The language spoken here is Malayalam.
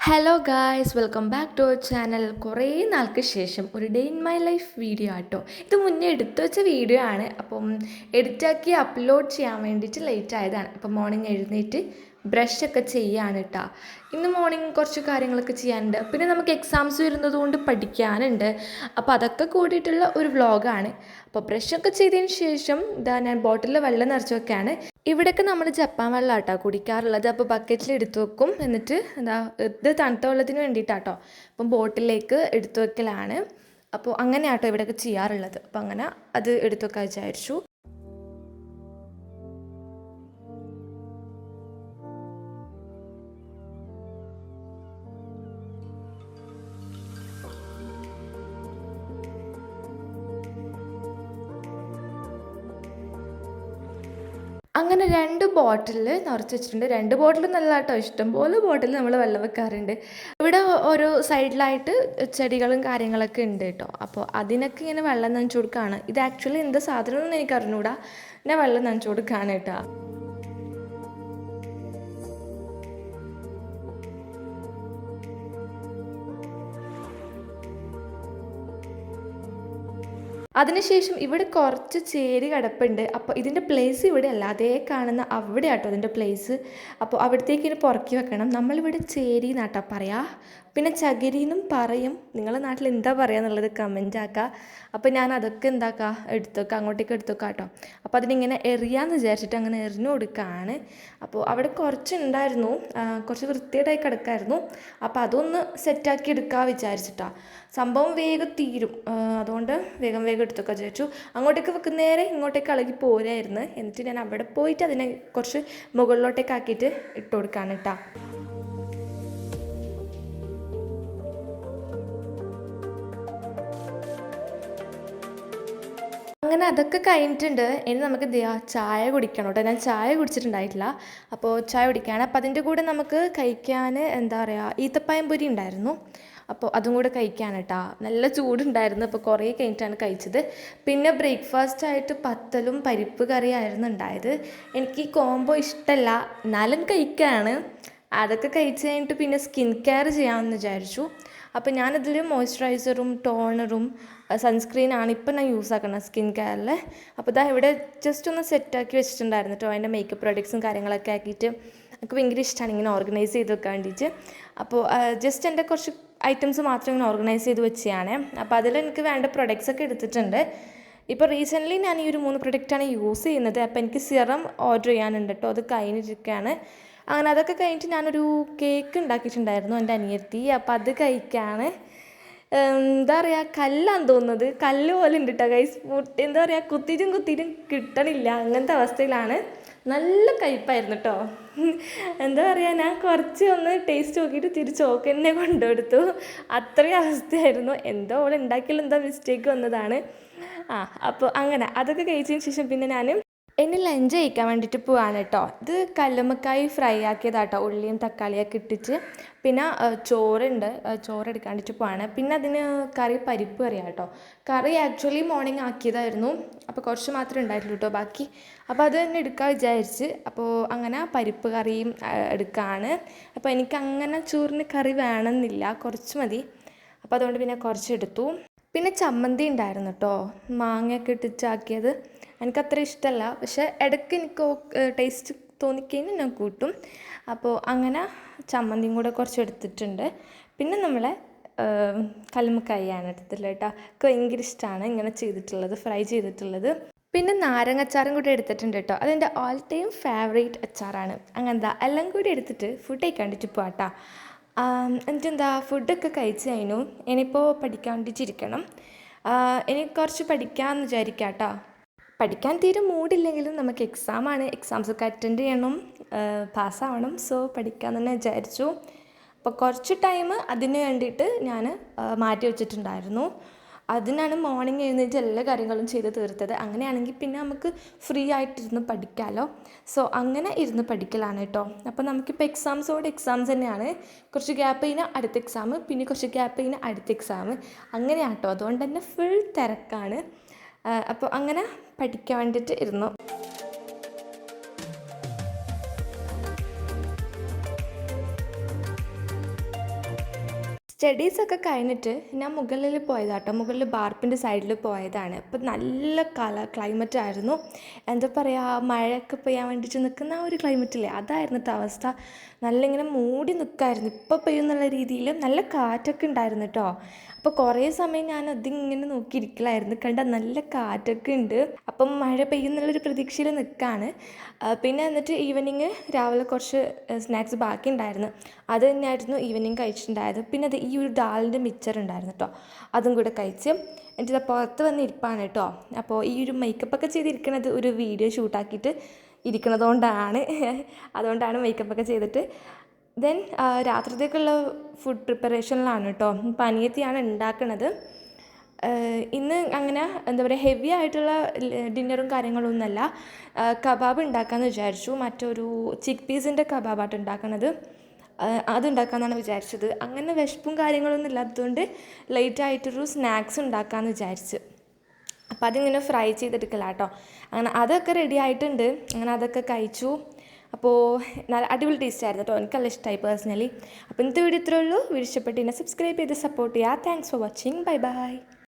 Hello guys, welcome back to our channel. കുറേ നാൾക്ക് ശേഷം ഒരു day in my life video ആട്ടോ. ഇത് മുന്നേ എടുത്തു വെച്ച വീഡിയോ ആണ്. അപ്പം എഡിറ്റാക്കി അപ്ലോഡ് ചെയ്യാൻ വേണ്ടിയിട്ട് ലേറ്റ് ആയതാണ്. അപ്പം മോർണിംഗ് എഴുന്നേറ്റ് ബ്രഷൊക്കെ ചെയ്യാണ് കേട്ടോ. ഇന്ന് മോർണിംഗ് കുറച്ച് കാര്യങ്ങളൊക്കെ ചെയ്യാനുണ്ട്. പിന്നെ നമുക്ക് എക്സാംസ് വരുന്നത് കൊണ്ട് പഠിക്കാനുണ്ട്. അപ്പോൾ അതൊക്കെ കൂടിയിട്ടുള്ള ഒരു വ്ളോഗാണ്. അപ്പോൾ ബ്രഷൊക്കെ ചെയ്തതിന് ശേഷം ഇതാ ഞാൻ ബോട്ടിലിൽ വെള്ളം നിറച്ച് വെക്കുകയാണ്. ഇവിടെയൊക്കെ നമ്മൾ ജപ്പാൻ വെള്ളം ആട്ടോ കുടിക്കാറുള്ളത്. അപ്പോൾ ബക്കറ്റിൽ എടുത്തു വെക്കും. എന്നിട്ട് എന്താ ഇത് തണുത്ത വെള്ളത്തിന് വേണ്ടിയിട്ടാട്ടോ. അപ്പം ബോട്ടിലേക്ക് എടുത്തു വെക്കലാണ്. അപ്പോൾ അങ്ങനെ ആട്ടോ ഇവിടെയൊക്കെ ചെയ്യാറുള്ളത്. അപ്പോൾ അങ്ങനെ അത് എടുത്തു വെക്കാൻ വിചാരിച്ചു. അങ്ങനെ 2 ബോട്ടിൽ നിറച്ച് വെച്ചിട്ടുണ്ട്. 2 ബോട്ടിൽ നല്ല കേട്ടോ, ഇഷ്ടംപോലെ ബോട്ടിൽ നമ്മൾ വെള്ളം വെക്കാറുണ്ട്. ഇവിടെ ഓരോ സൈഡിലായിട്ട് ചെടികളും കാര്യങ്ങളൊക്കെ ഉണ്ട് കേട്ടോ. അപ്പോൾ അതിനൊക്കെ ഇങ്ങനെ വെള്ളം നനച്ചു കൊടുക്കുകയാണ്. ഇത് ആക്ച്വലി എന്താ സാധനം എന്ന് എനിക്ക് അറിഞ്ഞൂടാ. പിന്നെ വെള്ളം നനച്ചു കൊടുക്കുകയാണ് കേട്ടോ. അതിനുശേഷം ഇവിടെ കുറച്ച് ചേരി കിടപ്പുണ്ട്. അപ്പോൾ ഇതിൻ്റെ പ്ലേസ് ഇവിടെ അല്ല, അതേ കാണുന്ന അവിടെ ആട്ടോ അതിൻ്റെ പ്ലേസ്. അപ്പോൾ അവിടത്തേക്ക് ഇനി പുറക്കി വെക്കണം. നമ്മളിവിടെ ചേരി എന്നാട്ടാ പറയാ. പിന്നെ ചകിരി എന്നും പറയും. നിങ്ങളുടെ നാട്ടിൽ എന്താ പറയുക എന്നുള്ളത് കമൻ്റ് ആക്കുക. അപ്പോൾ ഞാൻ അതൊക്കെ എന്താക്കുക എടുത്തേക്കാം, അങ്ങോട്ടേക്ക് എടുത്തേക്കാം കേട്ടോ. അപ്പോൾ അതിനിങ്ങനെ എറിയാമെന്ന് വിചാരിച്ചിട്ട് അങ്ങനെ എറിഞ്ഞു കൊടുക്കുകയാണ്. അപ്പോൾ അവിടെ കുറച്ചുണ്ടായിരുന്നു, കുറച്ച് വൃത്തികേടായി കിടക്കായിരുന്നു. അപ്പോൾ അതൊന്ന് സെറ്റാക്കി എടുക്കാൻ വിചാരിച്ചിട്ടാണ്. സംഭവം വേഗം തീരും, അതുകൊണ്ട് വേഗം എടുത്തൊക്കെ വിചാരിച്ചു. അങ്ങോട്ടേക്ക് വെക്കുന്നേരെ ഇങ്ങോട്ടേക്ക് ഇളകി പോരായിരുന്നു. എന്നിട്ട് ഞാൻ അവിടെ പോയിട്ട് അതിനെ കുറച്ച് മുകളിലോട്ടേക്ക് ആക്കിയിട്ട് ഇട്ട് കൊടുക്കുകയാണ് കേട്ടോ. അങ്ങനെ അതൊക്കെ കഴിഞ്ഞിട്ടുണ്ട്. ഇനി നമുക്ക് എന്ത് ചെയ്യുക, ചായ കുടിക്കണം കേട്ടോ. ഞാൻ ചായ കുടിച്ചിട്ടുണ്ടായിട്ടില്ല. അപ്പോൾ ചായ കുടിക്കുകയാണ്. അപ്പോൾ അതിൻ്റെ കൂടെ നമുക്ക് കഴിക്കാൻ എന്താ പറയുക, ഈത്തപ്പഴം പൊരി ഉണ്ടായിരുന്നു. അപ്പോൾ അതും കൂടെ കഴിക്കാൻ കേട്ടോ. നല്ല ചൂടുണ്ടായിരുന്നു. അപ്പോൾ കുറേ കഴിഞ്ഞിട്ടാണ് കഴിച്ചത്. പിന്നെ ബ്രേക്ക്ഫാസ്റ്റ് ആയിട്ട് പത്തലും പരിപ്പ് കറിയായിരുന്നു ഉണ്ടായത്. എനിക്ക് ഈ കോംബോ ഇഷ്ടമല്ല, എന്നാലും കഴിക്കുകയാണ്. അതൊക്കെ കഴിച്ച് കഴിഞ്ഞിട്ട് പിന്നെ സ്കിൻ കെയർ ചെയ്യാമെന്ന് വിചാരിച്ചു. അപ്പോൾ ഞാനതിൽ മോയ്സ്ചറൈസറും ടോണറും സൺസ്ക്രീനാണ് ഇപ്പം ഞാൻ യൂസ് ആക്കുന്നത് സ്കിൻ കെയറിൽ. അപ്പോൾ ഇതാ ഇവിടെ ജസ്റ്റ് ഒന്ന് സെറ്റാക്കി വെച്ചിട്ടുണ്ടായിരുന്നു കേട്ടോ. അതിൻ്റെ മേക്കപ്പ് പ്രൊഡക്ട്സും കാര്യങ്ങളൊക്കെ ആക്കിയിട്ട് എനിക്ക് ഭയങ്കര ഇഷ്ടമാണ് ഇങ്ങനെ ഓർഗനൈസ് ചെയ്ത് വെക്കാൻ വേണ്ടിയിട്ട്. അപ്പോൾ ജസ്റ്റ് എൻ്റെ കുറച്ച് ഐറ്റംസ് മാത്രം ഇങ്ങനെ ഓർഗനൈസ് ചെയ്ത് വെച്ചാണ്. അപ്പോൾ അതിൽ എനിക്ക് വേണ്ട പ്രൊഡക്ട്സ് ഒക്കെ എടുത്തിട്ടുണ്ട്. ഇപ്പോൾ റീസെൻ്റ്ലി ഞാൻ ഈ ഒരു 3 പ്രൊഡക്റ്റാണ് യൂസ് ചെയ്യുന്നത്. അപ്പോൾ എനിക്ക് സിറം ഓർഡർ ചെയ്യാനുണ്ട് കേട്ടോ. അത് കഴിഞ്ഞിരിക്കുകയാണ്. അങ്ങനെ അതൊക്കെ കഴിഞ്ഞിട്ട് ഞാനൊരു കേക്ക് ഉണ്ടാക്കിയിട്ടുണ്ടായിരുന്നു എൻ്റെ അനിയത്തി. അപ്പോൾ അത് കഴിക്കുകയാണ്. എന്താ പറയുക, കല്ലാന്ന് തോന്നുന്നത്, കല്ല് പോലെ ഉണ്ട് കേട്ടോ ഗൈസ്. എന്താ പറയുക, കുത്തിയിട്ടും കിട്ടണില്ല, അങ്ങനത്തെ അവസ്ഥയിലാണ്. നല്ല കയ്പ്പായിരുന്നു കേട്ടോ. എന്താ പറയുക, ഞാൻ കുറച്ച് ഒന്ന് ടേസ്റ്റ് നോക്കിയിട്ട് തിരിച്ച് ഓക്കെന്നെ കൊണ്ടുകൊടുത്തു. അത്രയും അവസ്ഥയായിരുന്നു. എന്തോ അവൾ ഉണ്ടാക്കിയാൽ എന്താ മിസ്റ്റേക്ക് വന്നതാണ്. അപ്പോൾ അങ്ങനെ അതൊക്കെ കഴിച്ചതിന് ശേഷം പിന്നെ ഞാൻ ഇനി ലഞ്ച് കഴിക്കാൻ വേണ്ടിയിട്ട് പോവാണ് കേട്ടോ. ഇത് കല്ലുമ്മക്കായി ഫ്രൈ ആക്കിയതാട്ടോ, ഉള്ളിയും തക്കാളിയൊക്കെ ഇട്ടിട്ട്. പിന്നെ ചോറുണ്ട്, ചോറ് എടുക്കാൻ വേണ്ടിയിട്ട് പോവാണ്. പിന്നെ അതിന് കറി പരിപ്പ് കറിയാണ് കേട്ടോ. കറി ആക്ച്വലി മോർണിംഗ് ആക്കിയതായിരുന്നു. അപ്പോൾ കുറച്ച് മാത്രമേ ഉണ്ടായിട്ടുള്ളൂ കേട്ടോ ബാക്കി. അപ്പോൾ അത് തന്നെ എടുക്കാൻ വിചാരിച്ച്. അപ്പോൾ അങ്ങനെ പരിപ്പ് കറിയും എടുക്കുകയാണ്. അപ്പോൾ എനിക്കങ്ങനെ ചോറിന് കറി വേണമെന്നില്ല, കുറച്ച് മതി. അപ്പോൾ അതുകൊണ്ട് പിന്നെ കുറച്ചെടുത്തു. പിന്നെ ചമ്മന്തി ഉണ്ടായിരുന്നു കേട്ടോ, മാങ്ങയൊക്കെ ഇട്ടിട്ടാക്കിയത്. എനിക്കത്ര ഇഷ്ടമല്ല, പക്ഷേ ഇടയ്ക്ക് എനിക്ക് ടേസ്റ്റ് തോന്നിക്കഴിഞ്ഞാൽ ഞാൻ കൂട്ടും. അപ്പോൾ അങ്ങനെ ചമ്മന്തിയും കൂടെ കുറച്ച് എടുത്തിട്ടുണ്ട്. പിന്നെ നമ്മളെ കല്ലുമ്മക്കായാണ് എടുത്തിട്ടുള്ളത് കേട്ടോ. എനിക്ക് ഭയങ്കര ഇഷ്ടമാണ് ഇങ്ങനെ ചെയ്തിട്ടുള്ളത്, ഫ്രൈ ചെയ്തിട്ടുള്ളത്. പിന്നെ നാരങ്ങച്ചാറും കൂടി എടുത്തിട്ടുണ്ട് കേട്ടോ. അതെൻ്റെ ഓൾ ടൈം ഫേവറേറ്റ് അച്ചാറാണ്. അങ്ങനെന്താ എല്ലാം കൂടി എടുത്തിട്ട് ഫുഡ് കഴിക്കാൻ വേണ്ടിയിട്ട് പോകാട്ടോ. എന്നിട്ടെന്താ ഫുഡൊക്കെ കഴിച്ച് കഴിഞ്ഞു. ഇനിയിപ്പോൾ പഠിക്കാൻ വേണ്ടിയിട്ടിരിക്കണം. ഇനി കുറച്ച് പഠിക്കാമെന്ന് വിചാരിക്കാം കേട്ടോ. പഠിക്കാൻ തീരെ മൂഡില്ലെങ്കിലും നമുക്ക് എക്സാമാണ്, എക്സാംസൊക്കെ അറ്റൻഡ് ചെയ്യണം, പാസ്സാവണം. സോ പഠിക്കാൻ തന്നെ വിചാരിച്ചു. അപ്പോൾ കുറച്ച് ടൈം അതിന് വേണ്ടിയിട്ട് ഞാൻ മാറ്റി വെച്ചിട്ടുണ്ടായിരുന്നു. അതിനാണ് മോർണിംഗ് എഴുന്നേറ്റ് എല്ലാ കാര്യങ്ങളും ചെയ്ത് തീർത്തത്. അങ്ങനെയാണെങ്കിൽ പിന്നെ നമുക്ക് ഫ്രീ ആയിട്ടിരുന്ന് പഠിക്കാമല്ലോ. സോ അങ്ങനെ ഇരുന്ന് പഠിക്കലാണ് കേട്ടോ. അപ്പോൾ നമുക്കിപ്പോൾ എക്സാംസ് തന്നെയാണ്. കുറച്ച് ഗ്യാപ്പ് കഴിഞ്ഞാൽ അടുത്ത എക്സാം, പിന്നെ കുറച്ച് ഗ്യാപ്പ് കഴിഞ്ഞാൽ അടുത്ത എക്സാം, അങ്ങനെയാണ് കേട്ടോ. അതുകൊണ്ട് തന്നെ ഫുൾ തിരക്കാണ്. അപ്പോൾ അങ്ങനെ പഠിക്കാൻ വേണ്ടിയിട്ട് ഇരുന്നു. സ്റ്റഡീസൊക്കെ കഴിഞ്ഞിട്ട് ഞാൻ മുകളിൽ പോയതാട്ടോ. മുകളിൽ ബാർപ്പിൻ്റെ സൈഡിൽ പോയതാണ്. അപ്പോൾ നല്ല ക്ലൈമറ്റ് ആയിരുന്നു. എന്താ പറയുക, മഴയൊക്കെ പെയ്യാൻ വേണ്ടിയിട്ട് നിൽക്കുന്ന ആ ഒരു ക്ലൈമറ്റില്ലേ, അതായിരുന്നു ട്ടോ അവസ്ഥ. നല്ല ഇങ്ങനെ മൂടി നിൽക്കായിരുന്നു. ഇപ്പോൾ പെയ്യും എന്നുള്ള രീതിയിൽ നല്ല കാറ്റൊക്കെ ഉണ്ടായിരുന്നു കേട്ടോ. അപ്പോൾ കുറേ സമയം ഞാൻ അതിങ്ങനെ നോക്കിയിരിക്കലായിരുന്നു. കണ്ട നല്ല കാറ്റൊക്കെ ഉണ്ട്. അപ്പം മഴ പെയ്യുന്നുള്ളൊരു പ്രതീക്ഷയിൽ നിൽക്കുകയാണ്. പിന്നെ എന്നിട്ട് ഈവനിങ് രാവിലെ കുറച്ച് സ്നാക്സ് ബാക്കി ഉണ്ടായിരുന്നു. അത് തന്നെയായിരുന്നു ഈവനിങ് കഴിച്ചിട്ടുണ്ടായത്. പിന്നെ അത് ഈ ഒരു ദാലിൻ്റെ മിക്സ്ചർ ഉണ്ടായിരുന്നു കേട്ടോ, അതും കൂടെ കഴിച്ച്. എന്നിട്ട് പുറത്ത് വന്ന് ഇരിപ്പാണ് കേട്ടോ. അപ്പോൾ ഈ ഒരു മേക്കപ്പൊക്കെ ചെയ്തിരിക്കുന്നത് ഒരു വീഡിയോ ഷൂട്ടാക്കിയിട്ട് ഇരിക്കുന്നതുകൊണ്ടാണ്. അതുകൊണ്ടാണ് മേക്കപ്പൊക്കെ ചെയ്തിട്ട്. ദെൻ രാത്രിത്തേക്കുള്ള ഫുഡ് പ്രിപ്പറേഷനിലാണ് കേട്ടോ. ഇപ്പം അനിയത്തിയാണ് ഉണ്ടാക്കുന്നത്. ഇന്ന് അങ്ങനെ എന്താ പറയുക, ഹെവി ആയിട്ടുള്ള ഡിന്നറും കാര്യങ്ങളൊന്നുമല്ല. കബാബ് ഉണ്ടാക്കാമെന്ന് വിചാരിച്ചു. മറ്റൊരു ചിക്ക് പീസിൻ്റെ കബാബായിട്ട് ഉണ്ടാക്കുന്നത്. അതുണ്ടാക്കാമെന്നാണ് വിചാരിച്ചത്. അങ്ങനെ വിശപ്പും കാര്യങ്ങളൊന്നും ഇല്ലാത്തതുകൊണ്ട് ലേറ്റായിട്ടൊരു സ്നാക്സ് ഉണ്ടാക്കാമെന്ന് വിചാരിച്ച്. അപ്പോൾ അതിങ്ങനെ ഫ്രൈ ചെയ്തെടുക്കല കേട്ടോ. അങ്ങനെ അതൊക്കെ റെഡി ആയിട്ടുണ്ട്. അങ്ങനെ അതൊക്കെ കഴിച്ചു. അപ്പോൾ നല്ല അടിപൊളി ടേസ്റ്റ് ആയിരുന്നു കേട്ടോ. എനിക്കല്ല ഇഷ്ടമായി പേഴ്സണലി. അപ്പോൾ ഇന്നത്തെ വീഡിയോ ഇത്രയേ ഉള്ളൂ. വീഡിയോ ഇഷ്ടപ്പെട്ട് സബ്സ്ക്രൈബ് ചെയ്ത് സപ്പോർട്ട് ചെയ്യുക. Thanks for watching. Bye bye.